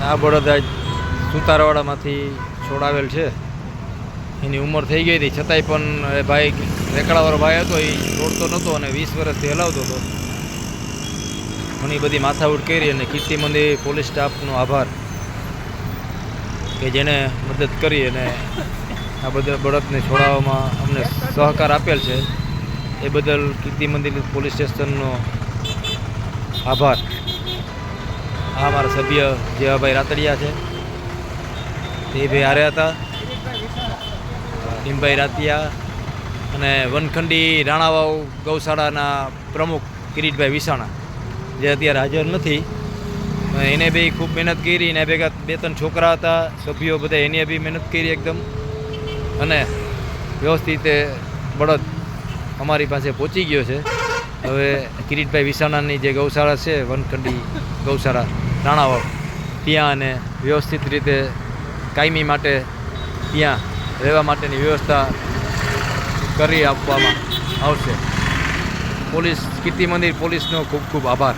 આ બળદ આજ સુતારવાડામાંથી છોડાવેલ છે. એની ઉંમર થઈ ગઈ હતી છતાંય પણ એ ભાઈ રેકડાવાળો ભાઈ હતો એ છોડતો નહોતો અને 20 વર્ષથી હલાવતો હતો. ઘણી બધી માથાકૂટ કરી અને કીર્તિ મંદિર પોલીસ સ્ટાફનો આભાર કે જેણે મદદ કરી અને આ બધા બળદને છોડાવવામાં અમને સહકાર આપેલ છે. એ બદલ કીર્તિ મંદિર પોલીસ સ્ટેશનનો આભાર. આ અમારા સભ્ય જેવાભાઈ રાતડિયા છે, તે ભાઈ હાર્યા હતા, ભીમભાઈ રાતિયા અને વનખંડી રાણાવાવ ગૌશાળાના પ્રમુખ કિરીટભાઈ વિસાણા જે અત્યારે હાજર નથી. એને બી ખૂબ મહેનત કરી. એને ભેગા 2-3 છોકરા હતા સભ્યો બધા, એને બી મહેનત કરી એકદમ. અને વ્યવસ્થિત બળદ અમારી પાસે પહોંચી ગયો છે. હવે કિરીટભાઈ વિસાણાની જે ગૌશાળા છે વનખંડી ગૌશાળા રાણાવાવ, ત્યાં અને વ્યવસ્થિત રીતે કાયમી માટે ત્યાં રહેવા માટેની વ્યવસ્થા કરી આપવામાં આવશે. પોલીસ કીર્તિ મંદિર પોલીસનો ખૂબ ખૂબ આભાર.